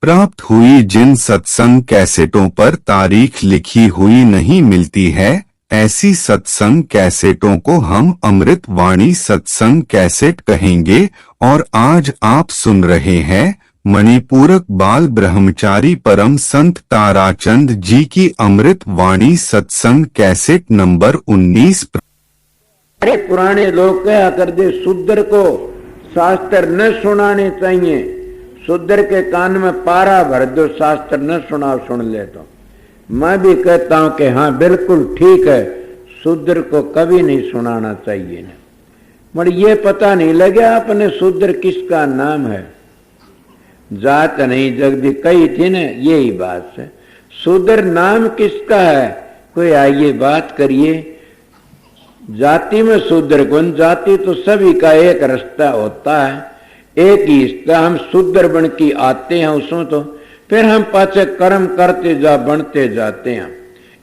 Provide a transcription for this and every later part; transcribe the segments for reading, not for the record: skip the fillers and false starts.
प्राप्त हुई जिन सत्संग कैसेटों पर तारीख लिखी हुई नहीं मिलती है, ऐसी सत्संग कैसेटों को हम अमृत वाणी सत्संग कैसेट कहेंगे। और आज आप सुन रहे हैं मणिपूरक बाल ब्रह्मचारी परम संत ताराचंद जी की अमृत वाणी सत्संग कैसेट नंबर 19। अरे पुराने लोग क्या कर दे, शूद्र को शास्त्र न सुनाने चाहिए। शूद्र के कान में पारा भर दो, शास्त्र न सुनाओ, सुन ले तो। मैं भी कहता हूं कि हाँ बिल्कुल ठीक है, शूद्र को कभी नहीं सुनाना चाहिए ना। मगर ये पता नहीं लगे अपने शूद्र किसका नाम है। जात नहीं जग भी कही थी ना, यही बात है। शूद्र नाम किसका है, कोई आइए बात करिए। जाति में शूद्र कौन, जाति तो सभी का एक रास्ता होता है, एक ही हिस्सा। हम शूद्र बन के आते हैं उसमें, तो फिर हम पाछे कर्म करते जा बनते जाते हैं।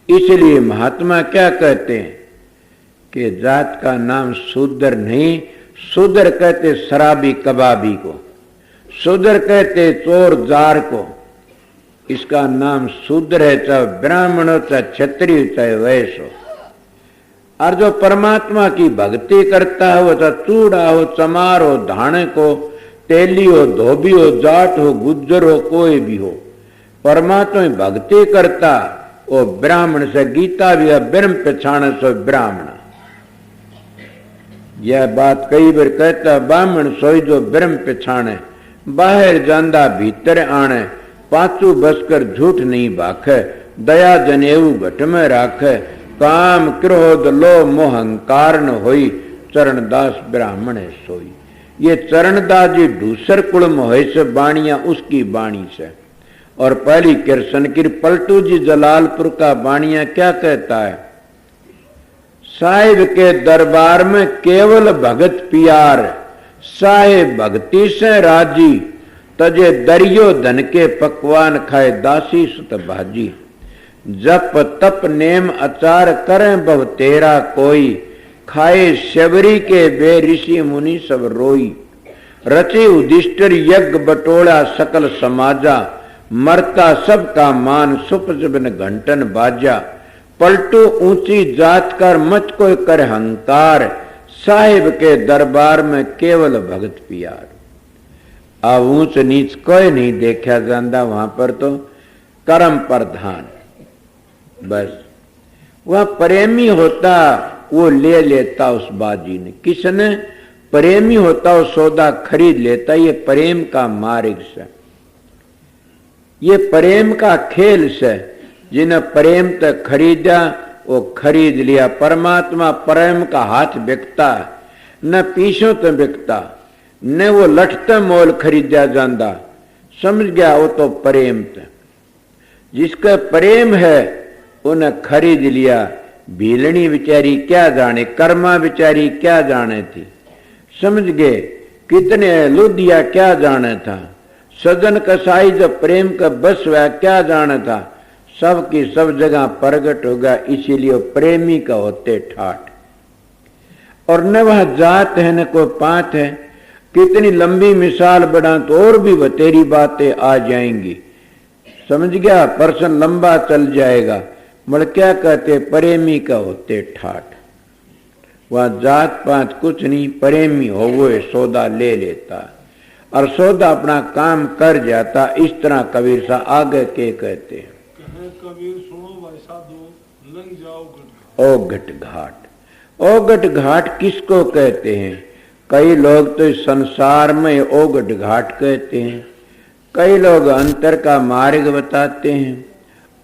इसलिए महात्मा क्या कहते हैं कि जात का नाम शूद्र नहीं, शूद्र कहते शराबी कबाबी को, शूद्र कहते चोर जार को। इसका नाम शूद्र है, चाहे ब्राह्मण हो, चाहे क्षत्रिय हो, चाहे वैश्य हो। और जो परमात्मा की भक्ति करता है, वो चाहे चूड़ा हो, चमार हो, धाने को, तेली हो, धोबी हो, जाट हो, गुज्जर हो, कोई भी हो, परमात्मा की भक्ति करता वो ब्राह्मण से। गीता भी है, ब्रह्म पछाण सो ब्राह्मण। यह बात कई बार कहता, ब्राह्मण सोई जो ब्रह्म पछाणे, बाहर जांदा भीतर आने, पाछू बसकर झूठ नहीं भाखे, दया जनेऊ घट में राखे, काम क्रोध लो मोह अहंकार न होई, चरणदास ब्राह्मण है सोई। ये चरणदास जी दूसर कुल मोह से बाणियां उसकी बाणी से। और पहली कृष्ण की पलटू जी जलालपुर का बाणियां क्या कहता है, साहिब के दरबार में केवल भगत पियार, साहेब भक्ति से राजी, तजे दरियो धन के पकवान खाए दासी सुत भाजी। जप तप नेम आचार करें बहु तेरा कोई, खाए शबरी के बे ऋषि मुनि सब रोई। रचे उदिष्टर यज्ञ बटोला सकल समाजा, मरता सबका मान सुपज बिन घंटन बाजा। पलटू ऊंची जात कर मत कोई कर हंकार, साहिब के दरबार में केवल भगत पियार। अब ऊंच नीच कोई नहीं देखा जाता वहां पर, तो कर्म प्रधान बस। वह प्रेमी होता वो ले लेता उस बाजी ने, किसने प्रेमी होता वो सौदा खरीद लेता। ये प्रेम का मार्ग से, ये प्रेम का खेल से। जिन्हें प्रेम तक खरीदा वो खरीद लिया। परमात्मा प्रेम का हाथ बिकता, न पीछों तो बिकता, न वो लठते मोल खरीदा जाता। समझ गया, वो तो प्रेम था। जिसका प्रेम है उन्हें खरीद लिया। भीलनी बेचारी क्या जाने, कर्मा बेचारी क्या जाने थी, समझ गए। कितने लुधिया क्या जाने था, सजन कसाई जब प्रेम का बस हुआ क्या जाने था। सब की सब जगह प्रगट होगा, इसीलिए प्रेमी का होते ठाठ। और न वह जात है न कोई पात है। कितनी लंबी मिसाल बढ़ा तो और भी बतेरी बातें आ जाएंगी, समझ गया। पर्सन लंबा चल जाएगा। मगर क्या कहते, प्रेमी का होते ठाठ। वह जात पात कुछ नहीं, प्रेमी हो वो सौदा ले लेता और सौदा अपना काम कर जाता। इस तरह कबीर सा आगे के कहते हैं, कबीर सुनो भाई साधु, लंघ जाओ ओ घट घाट। ओ घट घाट किसको कहते हैं? कई लोग तो इस संसार में ओ घट घाट कहते हैं, कई लोग अंतर का मार्ग बताते हैं।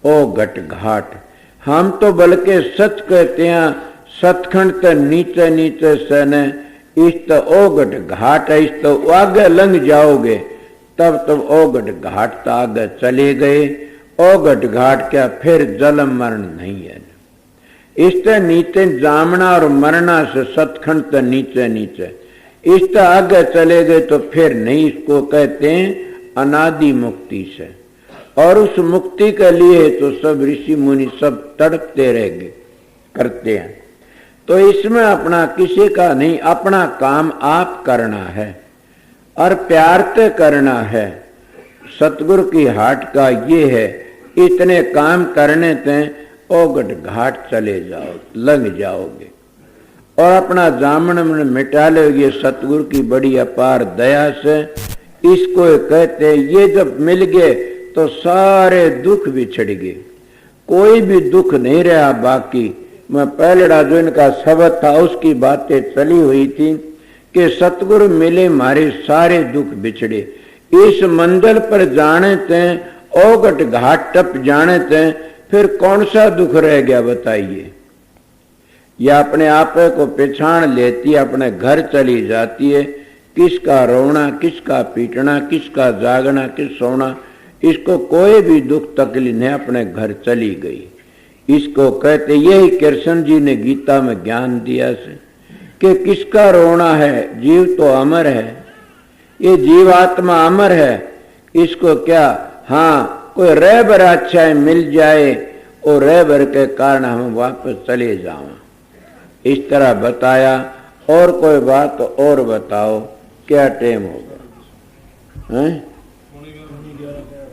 ओ घट घाट हम तो बल्कि सच कहते हैं। सतखंड तो नीचे नीचे सन, इस तो ओ घट घाट है। इस तो आगे लंघ जाओगे तब ओ घट घाट तो आगे चले गए। ओ घट घाट क्या फिर जन्म मरण नहीं है। इससे नीचे जामना और मरना से सतखंड तो नीचे नीचे, इस तो आगे चले गए तो फिर नहीं। इसको कहते हैं अनादि मुक्ति से। और उस मुक्ति के लिए तो सब ऋषि मुनि सब तड़पते रहेंगे, करते हैं। तो इसमें अपना किसी का नहीं, अपना काम आप करना है और प्यार से करना है। सतगुरु की हाट का ये है, इतने काम करने ते ओगट घाट चले जाओ, लग जाओगे और अपना जामन मन मिटा लोगे सतगुरु की बड़ी अपार दया से। इसको कहते ये जब मिल गए तो सारे दुख बिछड़ गए, कोई भी दुख नहीं रहा बाकी। मैं पहले जो इनका शब्द था उसकी बातें चली हुई थी कि सतगुरु मिले मारे सारे दुख बिछड़े। इस मंजिल पर जाने थे, ओगट घाट टप जाने थे, फिर कौन सा दुख रह गया बताइए। या अपने आप को पहचान लेती है, अपने घर चली जाती है, किसका रोना, किसका पीटना, किसका जागना, किस सोना, इसको कोई भी दुख तकलीफ नहीं, अपने घर चली गई। इसको कहते, यही कृष्ण जी ने गीता में ज्ञान दिया से कि किसका रोना है, जीव तो अमर है, ये जीवात्मा अमर है। इसको क्या, हाँ कोई रहबर अच्छा मिल जाए और रहबर के कारण हम वापस चले जाओ, इस तरह बताया। और कोई बात और बताओ, क्या टाइम होगा हैं?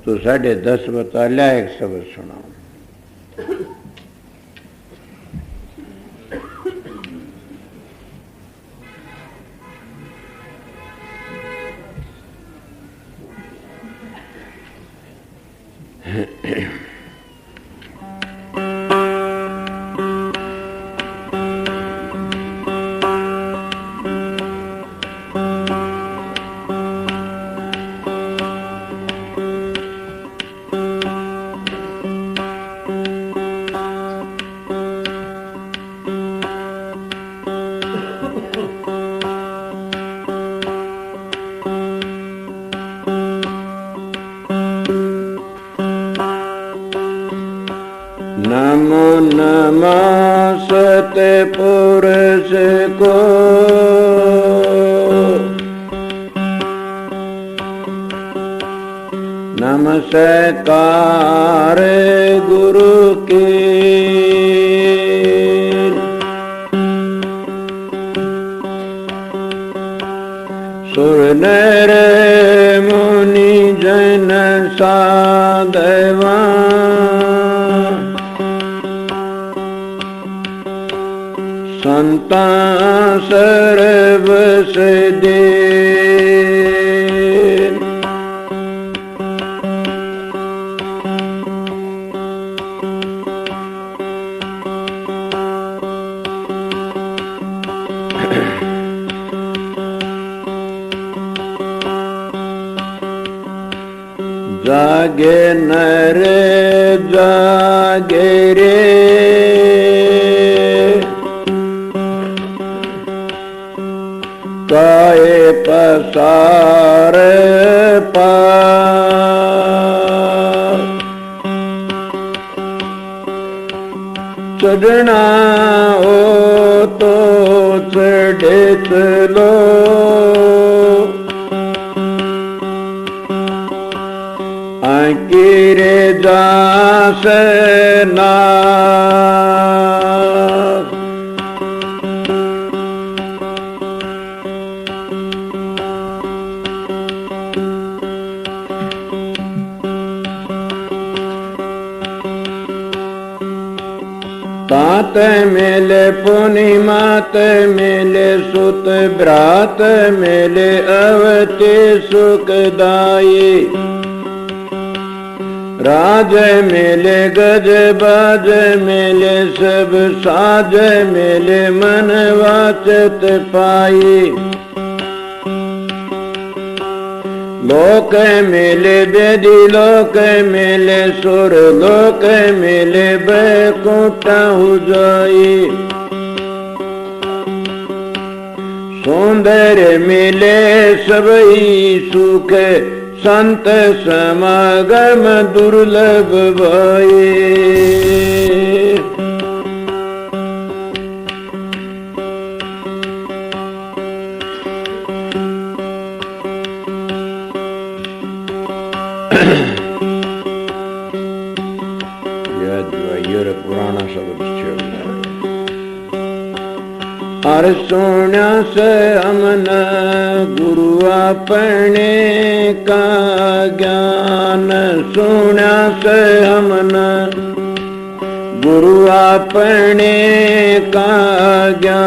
तो 10:30 बता लिया, एक शब्द सुनाओ। नमो नमः सतपुरुष को, नमस्कार गुरु के, सुर नर मुनि जन साधवा, संता सर्वस दे, जागे नर जागे रे, काए पसार पार, चढ़ना हो तो चढ़े चलो, आकिरे जास ना, तात मेले पूर्णिमात मेले सुत ब्रात मेले अवते सुखदाई, राज मेले गज बाज मेले सब साज मेले मन वाचत पाई, लोक मेले बेदी लोक मेले सुर लोक मेले बैकुंठ हुजाई, सौंदर्य मेले सबई सुख संत समागम दुर्लभ भये, हर सोना से हमन गुरु अपने का ज्ञान, सोना से हमन गुरु अपने का ज्ञान।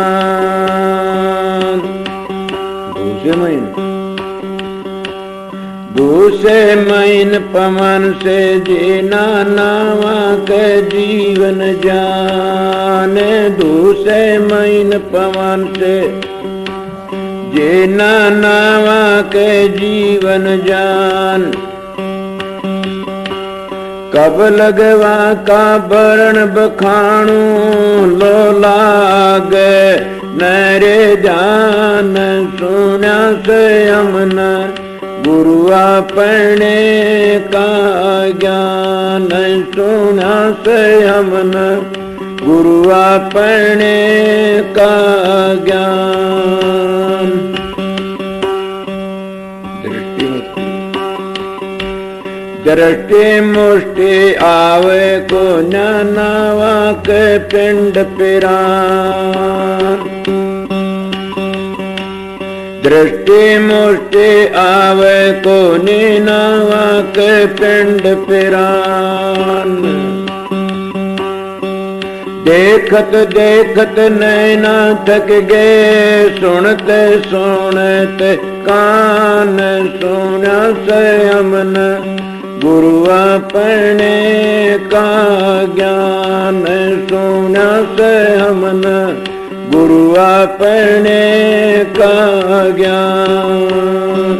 दूसरे महीन पवन से जीना नावा के जीवन जान, दूसरे महीन पवन से जीना नावा के जीवन जान। कब लगवा का बरण बखाणू लो लागे नरे जान, सुना से हमन गुरु अपने का ज्ञान, सुना से हमन गुरु अपने का ज्ञान। दृष्टि मुष्टि आवे को नावा के पिंड पिरान, दृष्टि मुष्टि आवे को नावा के पिंड पिरान। देखत देखत नैना थक गए, सुनते सुनते कान, सुना से हमन गुरु अपने का ज्ञान, सुना से हमन गुरु अपने का ज्ञान।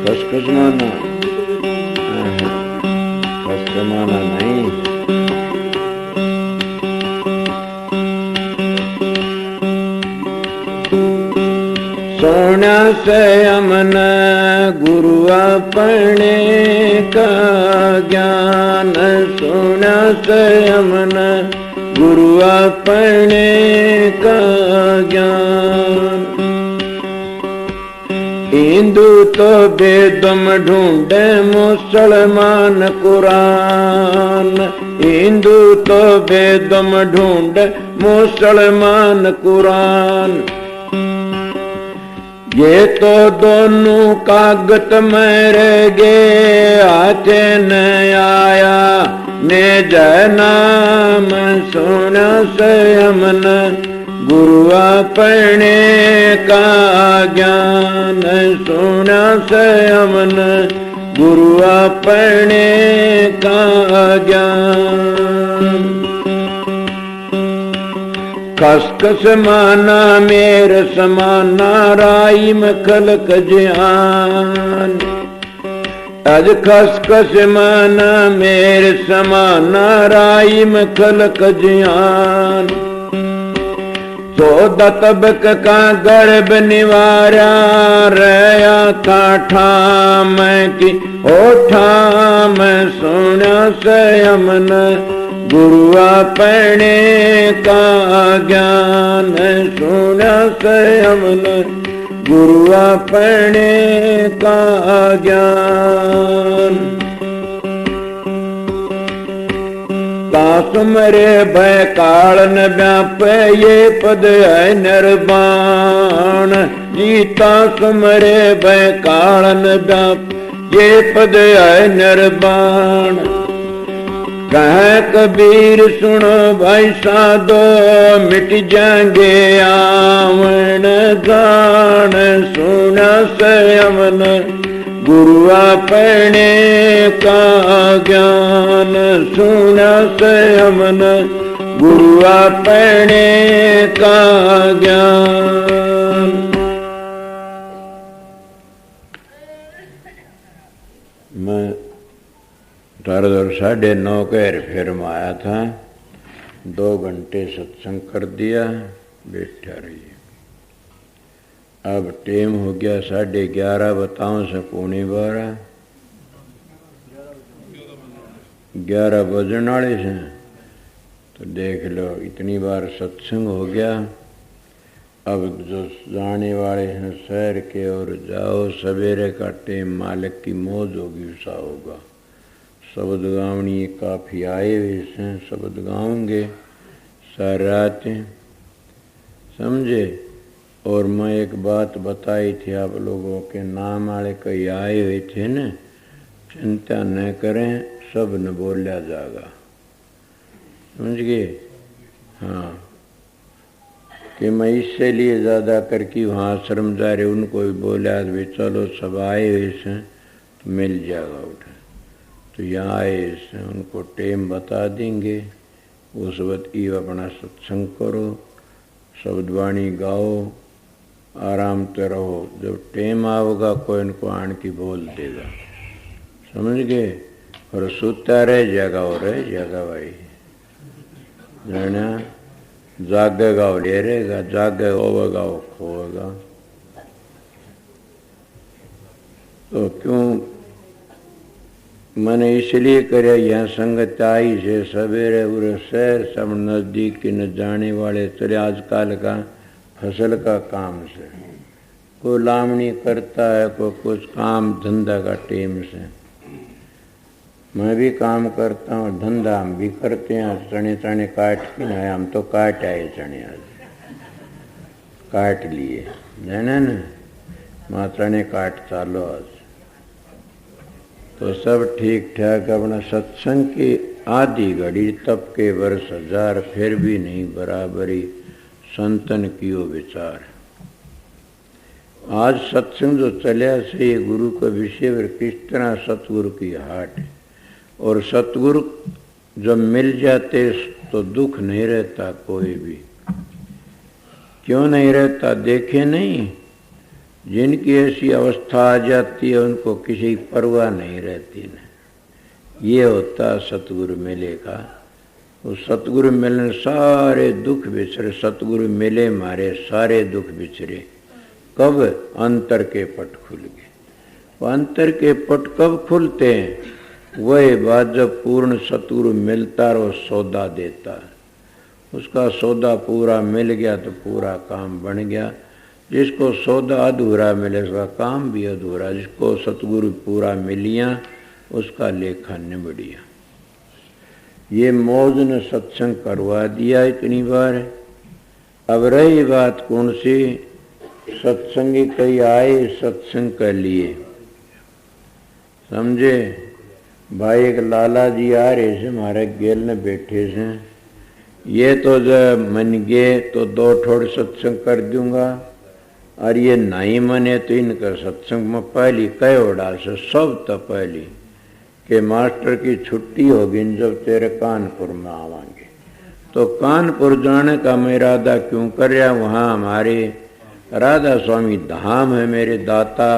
खसखस माना, खसखस माना नहीं। सोना से हमन गुरु अपने का ज्ञान, सोना से हमन गुरु अपने का ज्ञान। हिंदू तो वेदम ढूंढे मुसलमान कुरान, हिंदू तो वेदम ढूंढे मुसलमान कुरान। ये तो दोनों कागत में रह गए, हाथ न आया ने जय नाम, सुना से हमन गुरु अपने का ज्ञान, सुना से हमन गुरु अपने का ज्ञान। खसखस माना मेरे समाना राई में खलक ज्ञान, अज खसखस माना मेरे समाना राई में खलक ज्ञान। चौदह तबक का गर्भ निवारा रया था ठाम की ओ ठाम, सुना से हमन गुरु अपने का ज्ञान, सुना से हमन गुरु अपने का ज्ञान। तासुमरे भय काल न व्यापे ये पद है निर्वाण, जीता सुमरे भय काल न व्याप ये पद है निर्वाण। कह कबीर सुनो भाई साधो मिट जाएंगे आवन दान, सुना से हमन गुरु अपने का ज्ञान, सुना से हमन गुरु अपने का ज्ञान। मैं 9:30 के फिर में आया था, 2 घंटे सत्संग कर दिया, बैठा रहिए। अब टाइम हो गया 11:30, बताओ से 11:15, 11 बजने वाले से। तो देख लो इतनी बार सत्संग हो गया। अब जो जाने वाले हैं शहर के और जाओ, सवेरे का टाइम मालिक की मौज होगी, उषा होगा। शब्द गावनी काफी आए हुए हैं, शब्द गाऊंगे सारी रात, समझे। और मैं एक बात बताई थी आप लोगों के, नाम वाले कई आए हुए थे न, चिंता न करें, सब न बोलिया जाएगा, समझ गए। हाँ, कि मैं इसलिए ज़्यादा करके वहाँ आश्रम जा रहे उनको भी बोला भी चलो सब आए हुए हैं तो मिल जाएगा उठा। तो यहाँ आए हैं, उनको टेम बता देंगे, उस वक्त ये अपना सत्संग करो, शब्दवाणी गाओ, आराम से रहो। जब टेम आओगा कोई इनको आन की बोल देगा, समझ गए। और सोता रह जाएगा और रह जाएगा भाई, जाना जागेगा और ले रहेगा, जागे होगा वो खोएगा। तो क्यों मैंने इसलिए करे, यहाँ संगत आई से सवेरे पूरे शहर सब नजदीक के न जाने वाले चले। आजकल का फसल का काम से कोई लामनी करता है, कोई कुछ काम धंधा का टेम से। मैं भी काम करता हूँ, धंधा हम भी करते हैं। चने चने काट के ना, हम तो काट आए चने, आज काट लिए जाना न, माँ चने काट चालो आज। तो सब ठीक ठाक। अपना सत्संग की आधी घड़ी तब के वर्ष हजार, फिर भी नहीं बराबरी संतन कियो विचार। आज सत्संग जो चलिया से गुरु का विषय पर किस तरह सतगुरु की हाट है। और सतगुरु जब मिल जाते तो दुख नहीं रहता कोई भी। क्यों नहीं रहता, देखे नहीं, जिनकी ऐसी अवस्था आ जाती है उनको किसी परवाह नहीं रहती न। ये होता सतगुरु मिलेगा। उस सतगुरु मिलने सारे दुख बिछरे, सतगुरु मिले मारे सारे दुख बिछरे। कब? अंतर के पट खुल गए। वो अंतर के पट कब खुलते हैं? वही बात जब पूर्ण सतगुरु मिलता और सौदा देता, उसका सौदा पूरा मिल गया तो पूरा काम बन गया। जिसको सौदा अधूरा मिले उसका काम भी अधूरा। जिसको सतगुरु पूरा मिलिया उसका लेखा निबड़िया। ये मौज ने सत्संग करवा दिया इतनी बार। अब रही बात कौन सी, सत्संगी कई आए सत्संग के लिए, समझे भाई। एक लाला जी आ रहे से हमारे गेल ने बैठे से, ये तो जब मन गए तो दो ठोड़ सत्संग कर दूंगा, और ये नहीं मने तो इनका सत्संग में पहली कह उड़ा से सब तो पहली कि मास्टर की छुट्टी होगी जब तेरे कानपुर में आवांगे। तो कानपुर जाने का मैं इरादा क्यों कर रहा, वहाँ हमारे राधा स्वामी धाम है, मेरे दाता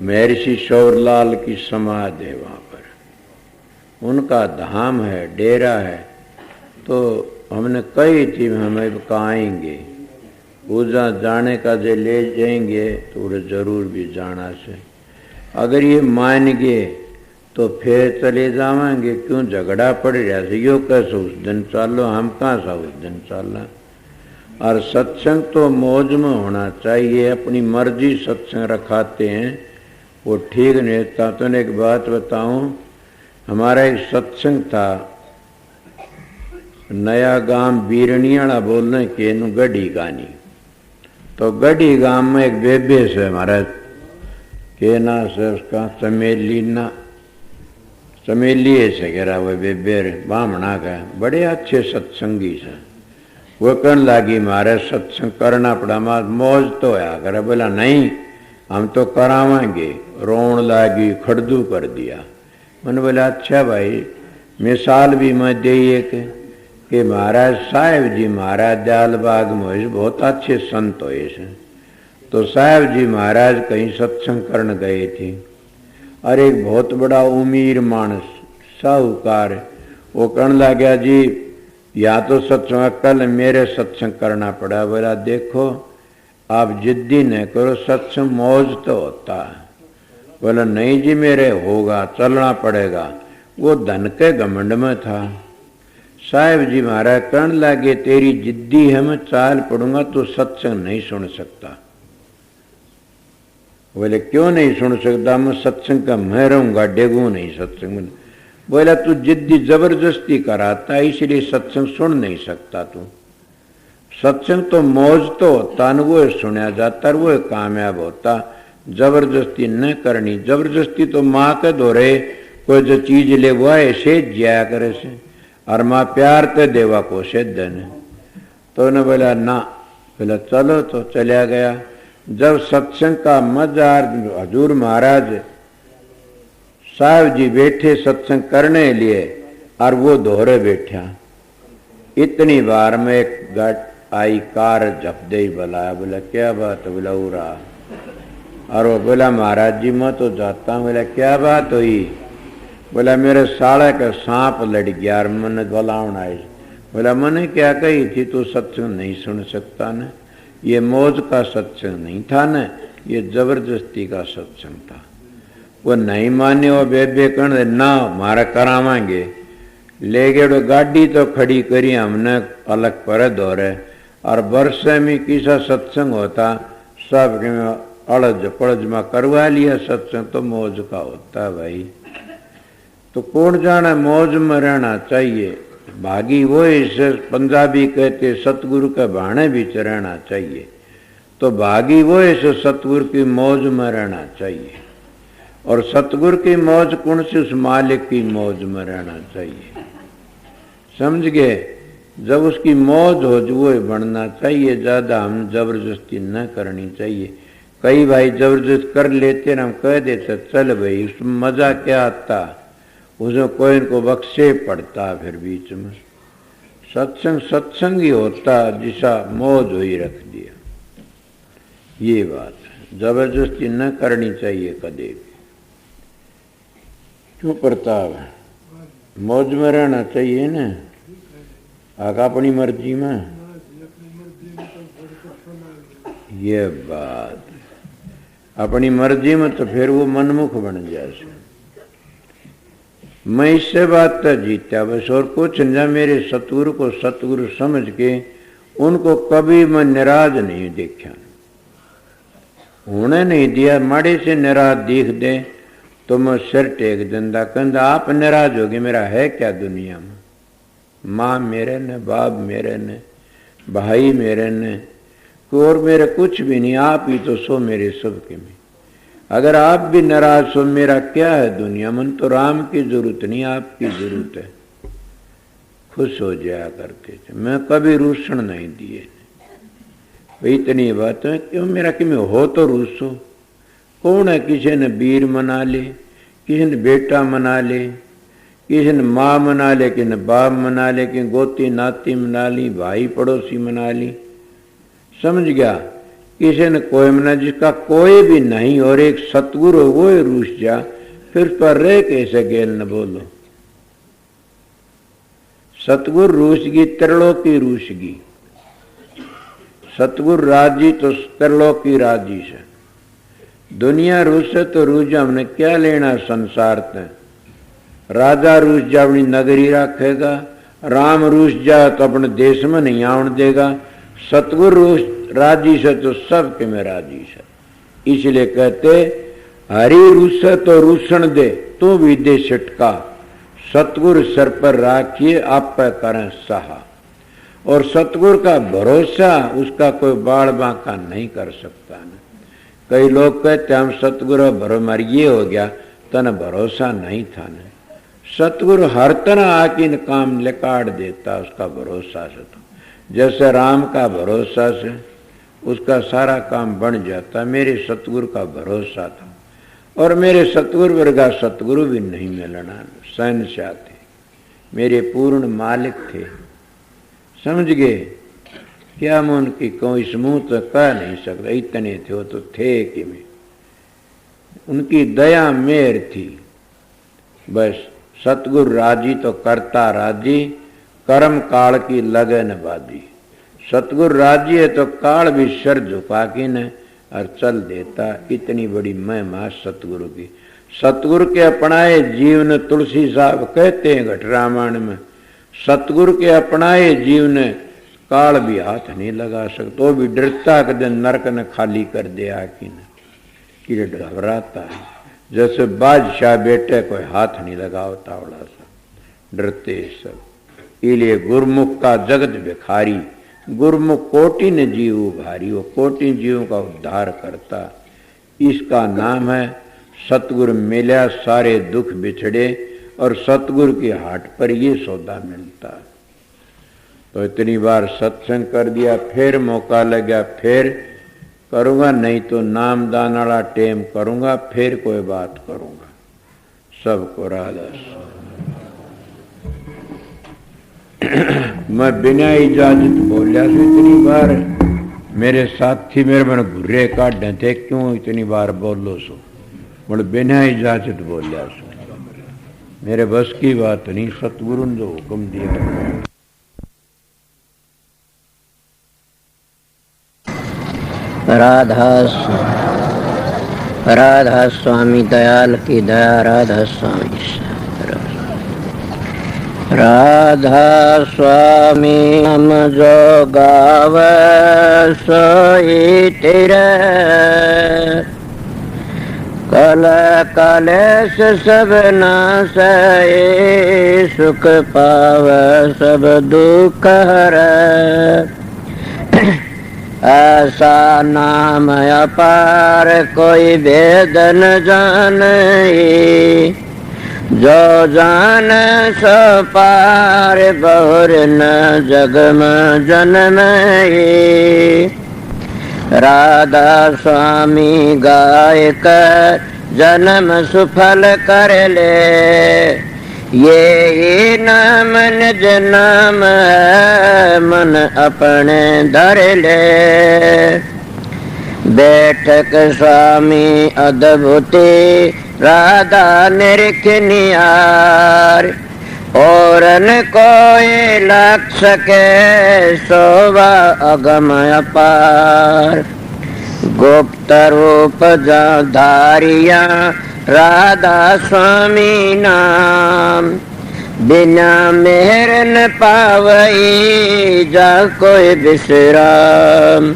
महर्षि शौरलाल की समाधि है, वहाँ पर उनका धाम है, डेरा है। तो हमने कही थी हम अब आएंगे, पूजा जाने का जो ले जाएंगे तो जरूर भी जाना से। अगर ये मान गए तो फिर चले जाएंगे, क्यों झगड़ा पड़ रहा है। यो कैसे उस दिन चलो, हम कहाँ सा उस दिन चलना। और सत्संग तो मौज में होना चाहिए, अपनी मर्जी सत्संग रखाते हैं वो ठीक नहीं था। तो एक बात बताऊं, हमारा एक सत्संग था नया गांव बीरनियाड़ा बोलने के गढ़ी गानी। तो गढ़ी गांव में एक बेबे से हमारा के ना से उसका चमेली से कह रहा, वो बेबे बामणा का बड़े अच्छे सत्संगी से। वो कहने लगी मारे सत्संग करना पड़ा, मार मौज तो आया करे। बोला नहीं हम तो करावांगे। रोन लागी, खड़दू कर दिया। मैंने बोला अच्छा भाई, मिसाल भी मैं दे कि महाराज साहेब जी महाराज दयालबाग में बहुत अच्छे संत हुए थे। तो साहेब जी महाराज कहीं सत्संग करने गए थे, और एक बहुत बड़ा उमीर मानस साहूकार वो कहने लगा जी या तो सत्संग कल मेरे सत्संग करना पड़ा। बोला देखो आप जिद्दी न करो, सत्संग मौज तो होता है। बोला नहीं जी मेरे होगा, चलना पड़ेगा। वो धन के घमंड में था। साहेब जी महाराज कहने लगे तेरी जिद्दी है, मैं चाल पड़ूंगा तो सत्संग नहीं सुन सकता। बोले क्यों नहीं सुन सकता, मैं सत्संग का मैं रहूंगा, डेगू नहीं सत्संग। बोला तू जिद्दी जबरदस्ती कराता इसलिए सत्संग सुन नहीं सकता तू। सत्संग तो मौज तो होता न वो सुना जाता वो कामयाब होता। जबरदस्ती न करनी। जबरदस्ती तो माँ के दौरे कोई जो चीज ले वो ऐसे जाया करे से और माँ प्यार ते देवा को से देने। तो उन्हें बोला ना, बोला चलो तो चला गया। जब सत्संग का मजा हजूर महाराज साहब जी बैठे सत्संग करने लिए और वो दोहरे बैठा। इतनी बार में एक गट आई कार झपदे ही बुलाया। बोला क्या बात? बोला उरा। और वो बोला महाराज जी मैं तो जाता हूँ। बोला क्या बात हुई? बोला मेरे साले का सांप लड़ गया और मन बुलावन आई। बोला मैंने क्या कही थी तू सत्संग नहीं सुन सकता न? ये मौज का सत्संग नहीं था न, ये जबरदस्ती का सत्संग था। वो नहीं माने वो बेबे कहने ना मारा करावांगे। ले गए तो गाड़ी तो खड़ी करी हमने अलग पर दौरे और वर्षे में किसा सत्संग होता सब अड़ज पड़ज में करवा लिया। सत्संग तो मौज का होता भाई। तो कौन जाना मौज में रहना चाहिए। भागी वो इसे पंजाबी कहते सतगुरु के भाने बीच रहना चाहिए। तो भागी वो इसे सतगुरु की मौज में रहना चाहिए। और सतगुरु की मौज कौन सी? उस मालिक की मौज में रहना चाहिए। समझ गए? जब उसकी मौज हो जो वो बनना चाहिए। ज्यादा हम जबरदस्ती न करनी चाहिए। कई भाई जबरदस्त कर लेते ना, हम कह देते चल भाई उसमें मजा क्या आता, उसमें कोई इनको बख्शे पड़ता। फिर बीच में सत्संग सत्संग ही होता जिसा मौज हुई रख दिया। ये बात है, जबरदस्ती न करनी चाहिए कदे भी। क्यों प्रताप है? मौज में रहना चाहिए ना, आका अपनी मर्जी में। ये बात अपनी मर्जी में तो फिर वो मनमुख बन जाए। मैं इससे बात तो जीता बस और कुछ न। मेरे सतगुरु को सतगुरु समझ के उनको कभी मैं निराज नहीं देखा, होने नहीं दिया। माड़े से निराज देख दे तो मैं सिर टेक देंदा। कहता आप निराज हो गए, मेरा है क्या दुनिया में? माँ मेरे ने, बाप मेरे ने, भाई मेरे ने, और मेरे कुछ भी नहीं। आप ही तो सो मेरे सबके में। अगर आप भी नाराज हो मेरा क्या है दुनिया में? तो राम की जरूरत नहीं, आपकी जरूरत है। खुश हो जाया करते थे। मैं कभी रूषण नहीं दिए। इतनी बात है क्यों मेरा कि मैं हो तो रूसो। कौन है? किसी ने वीर मना ले, किसी ने बेटा मना ले, किसी ने माँ मना ले, किसी ने बाप मना ले, कि गोती नाती मना ली, भाई पड़ोसी मना ली। समझ गया? किसी ने कोई मना, जिसका कोई भी नहीं और एक सतगुरु वो रूस जा, फिर पर रे कैसे गेल न बोलो। सतगुरु रूसगी त्रिलोकी रूसगी। सतगुरु राजी तो त्रिलोकी राजी से। दुनिया रूस तो रूस जा, हमने क्या लेना संसार ते। राजा रूस जा अपनी नगरी रखेगा, राम रूस जा तो अपने देश में नहीं आवन देगा। सतगुरु रूस राजी से तो सबके में राजी से। इसलिए कहते हरि रूस तो रूसण दे, तू भी दे छिटका। सतगुरु सर पर राखिए, आप पर करें सहा। और सतगुरु का भरोसा उसका कोई बाढ़ बांका नहीं कर सकता न। कई लोग कहते हम सतगुरु भरो मर ये हो गया, तन भरोसा नहीं था न। सतगुरु हर तरह आके काम लिकाट देता उसका भरोसा से। तो जैसे राम का भरोसा से उसका सारा काम बन जाता। मेरे सतगुरु का भरोसा था और मेरे सतगुरु वर्गा सतगुरु भी नहीं मिलना। शहंशाह थे, मेरे पूर्ण मालिक थे। समझ गए? क्या मैं उनकी कोई समूह तो कह नहीं सकता, इतने थे वो तो थे कि मैं। उनकी दया मेहर थी बस। सतगुरु राजी तो करता राजी, कर्म काल की लगन बाजी। सतगुरु राजी है तो काल भी सर झुका के न और चल देता। इतनी बड़ी महिमा सतगुरु की। सतगुरु के अपनाए जीवन, तुलसी साहब कहते हैं घट रामायण में, सतगुरु के अपनाए जीवन काल भी हाथ नहीं लगा सकता। तो भी डरता कि दिन नरक ने खाली कर दिया कि घबराता है। जैसे बादशाह बेटे कोई हाथ नहीं लगावता बड़ा सा। डरते सब। इलिए गुरुमुख का जगत भिखारी, गुरुमुख कोटि न जीव भारी, वो कोटि जीवों का उद्धार करता। इसका नाम है सतगुरु मिला सारे दुख बिछड़े, और सतगुरु के हाट पर ये सौदा मिलता। तो इतनी बार सत्संग कर दिया, फिर मौका लगा फिर करूंगा, नहीं तो नामदान वाला टेम करूंगा, फिर कोई बात करूंगा। सबको राधा। मैं बिना इजाजत बोलिया इतनी बार, मेरे साथी मेरे मन घुर्रे काटे थे, क्यों इतनी बार बोलो सो, मैं बिना इजाजत बोलिया सो। मेरे बस की बात नहीं, सतगुरु ने जो हुक्म दिया। राधा स्वामी दयाल की दया, राधा स्वामी। राधा स्वामी हम जो गावे सोई तेरे, कल कलेश सब नासै, सुख पाव सब दुख हरै। ऐसा नाम अपार कोई भेद न जाने, जो जान सो पार बहुर न जग में जन्मे। राधा स्वामी गाय कर जन्म सुफल कर ले, ये नाम निज नाम है मन अपने धर ले। बैठक स्वामी अद्भुति राधा निरख नियार, और न कोई लख सके शोभा अगम अपार। गुप्त रूप जा धारिया राधा स्वामी नाम, बिना मेहर न पावई जा कोई विश्राम।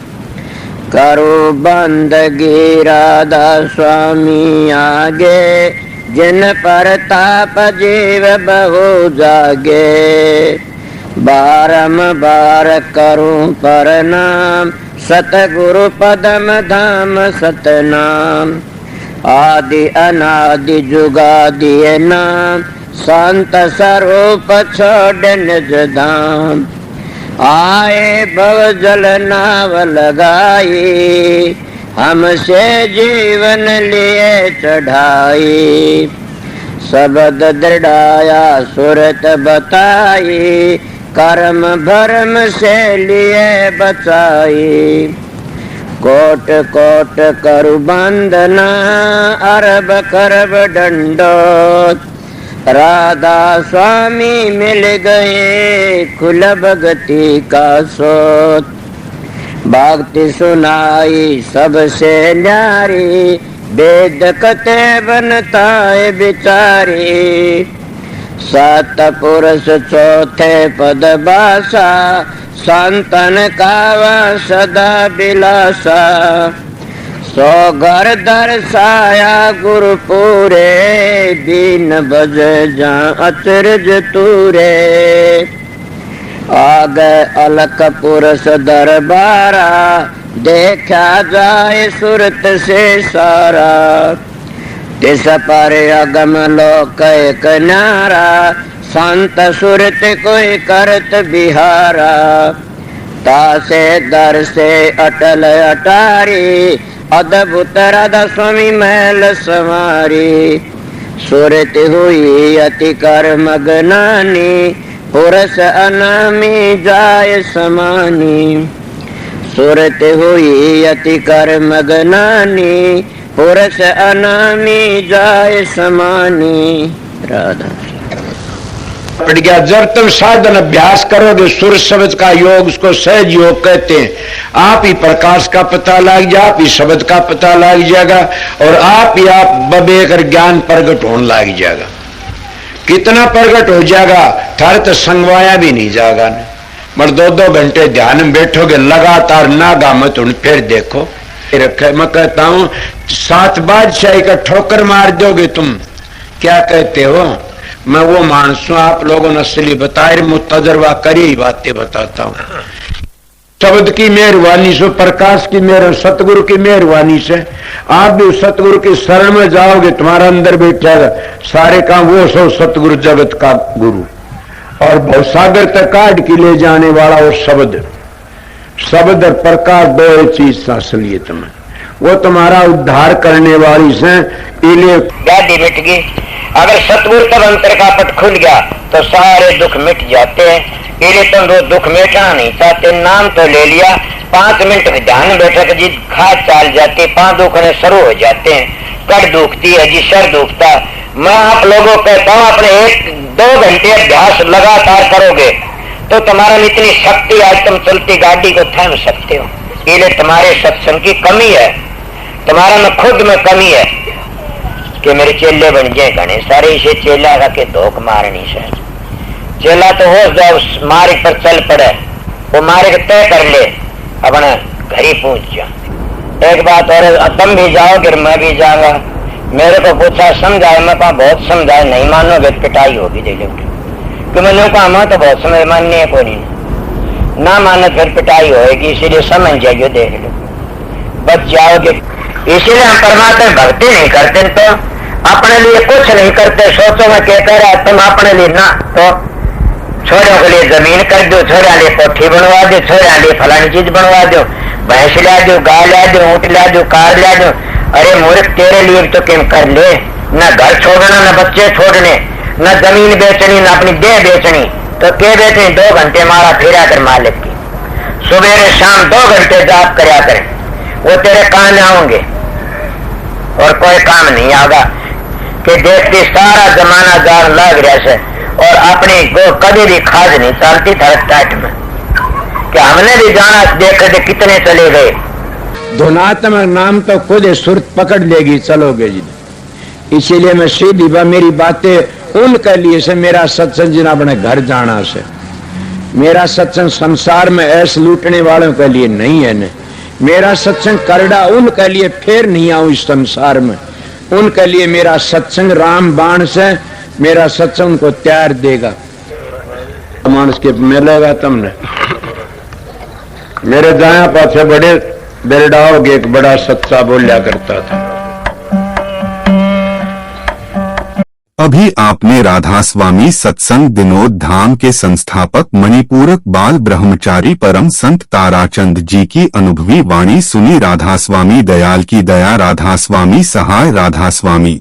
करो बंदगी राधा स्वामी आगे, जिन पर ताप जीव बहु जागे। बारंबार करूं प्रणाम, सतगुरु पदम धाम सतनाम। आदि अनादि जुगादि नाम, संत स्वरूप छोड़ निज धाम। आए भव जल नाव लगाई, हमसे जीवन लिए चढ़ाई। शब्द दृढ़ाया सुरत बताई, कर्म भरम से लिए बचाई। कोट कोट करु बंदना, अरब करब दंडोत। राधा स्वामी मिल गए खुल भगति का सोत। भक्ति सुनाई सबसे न्यारी, वेद कते बनताए बिचारी। सात पुरुष चौथे पद बासा, संतन कावा सदा बिलासा। सो घर दर्शाया गुरु पूरे, दीन बज जा अचरज तूरे। आगे अलक पुरुष दरबारा, देखा जाए सुरत से सारा। तिस पर अगम लोक एक न्यारा, संत सुरत कोई करत बिहारा। तासे दर से अटल अटारी, अद्भुत राधा स्वामी महल संवारी। सुरत हुई अति कर मगनानी, पुरुष अनामी जाय समानी। सुरत हुई अति कर मगनानी, पुरुष अनामी जाय समानी। राधा पड़ गया। जब तुम साधन अभ्यास करोगे सुर शब्द का योग, उसको सहज योग कहते हैं। आप ही प्रकाश का पता लग जाए, आप ही शब्द का पता लग जाएगा, और आप ही आप बबेकर ज्ञान प्रकट होने लग जाएगा। कितना प्रकट हो जाएगा, थारे तो संगवाया भी नहीं जाएगा। मगर 2-2 घंटे ध्यान में बैठोगे लगातार, नागा मत उन फिर देखो रखे। मैं कहता हूं 7 बादशाही का ठोकर मार दोगे तुम। क्या कहते हो? मैं वो मानस हूं, आप लोगों ने असली बताए, मैं तजर्बा करी ही बातें बताता हूं। शब्द की मेहरबानी से, प्रकाश की मेहर, सतगुरु की मेहरबानी से आप भी सतगुरु की शरण में जाओगे, तुम्हारा अंदर बैठेगा सारे काम वो सो सतगुरु जगत का गुरु, और भवसागर तक काट के ले जाने वाला वो शब्द, शब्द और प्रकाश दो चीज असलियत में वो तुम्हारा उद्धार करने वाली से। इले गाड़ी मिट गई, अगर सतगुरु तब अंतर का पट खुल गया तो सारे दुख मिट जाते हैं। इले तुम वो दुख मिटाना नहीं चाहते, नाम तो ले लिया, 5 मिनट में ध्यान बैठक जी खाद चाल जाती, 5 दुखने शुरू हो जाते हैं, कड़ दुखती है जी, सर दुखता। मैं आप लोगों को कहता हूँ अपने 1-2 घंटे अभ्यास लगातार करोगे तो तुम्हारा में इतनी शक्ति, आज तुम चलती गाड़ी को थाम सकते हो। इले तुम्हारे सत्संग की कमी है, तुम्हारा में खुद में कमी है कि मेरे चेले बन जाए घने सारे, इसे चेला का के धोख मारनी से चेला तो हो जाओ, मार्ग पर चल पड़े, वो मार्ग तय कर ले, अपना घर ही पहुंच जा। एक बात और, तुम भी जाओगे मैं भी जाऊंगा। मेरे को पूछा समझाए, मैं कहा बहुत समझाए, नहीं मानोगे पिटाई होगी दे लोगे, कि मैंने कहा मैं तो बहुत समझ माननी है, कोई नहीं ना मानो फिर पिटाई होगी, इसीलिए समझ जाइए, देख लो बच जाओगे। इसीलिए हम परमात्मा भक्ति नहीं करते तो अपने लिए कुछ नहीं करते। सोचो मैं क्या कह रहा, तुम अपने लिए ना तो छोरों के लिए जमीन कर दो, छोरा लिए कोठी बनवा दो, छोरा लिए फलानी चीज बनवा दो, भैंस ला दो, गाय ला दो, ऊँट ला दो, कार ला दो। अरे मूर्ख, तेरे लिए तो क्यों कर ले, न घर छोड़ना, न बच्चे छोड़ने, न जमीन बेचनी, न अपनी देह बेचनी, तो क्या बेचनी? 2 घंटे मारा फेरा कर मालिक की, सुबह शाम 2 घंटे जाप करया करें, वो तेरे काम आएंगे और कोई काम नहीं आगा। कि देखती सारा जमाना जान लग रहा से और अपनी को कभी भी खाद नहीं चलती थर्ड टाइट में, कि हमने भी जाना देख थे कितने चले गए। धुनात्मक नाम तो खुद सुरत पकड़ लेगी, चलोगे जी। इसीलिए मैं सीधी मेरी बातें उनके लिए से, मेरा सत्संग जिन अपने घर जाना से, मेरा सत्संग संसार में ऐसे लूटने वालों के लिए नहीं है। न मेरा सत्संग करड़ा उनके लिए फिर नहीं आऊं इस संसार में, उनके लिए मेरा सत्संग राम बाण से, मेरा सत्संग उनको त्यार देगा। मानस के मिलेगा तुमने मेरे दाया पासे बड़े बेरडाओगे, एक बड़ा सच्चा बोलिया करता था। अभी आपने राधा स्वामी सत्संग विनोद धाम के संस्थापक मणिपूरक बाल ब्रह्मचारी परम संत ताराचंद जी की अनुभवी वाणी सुनी। राधा स्वामी दयाल की दया, राधा स्वामी सहाय, राधा स्वामी।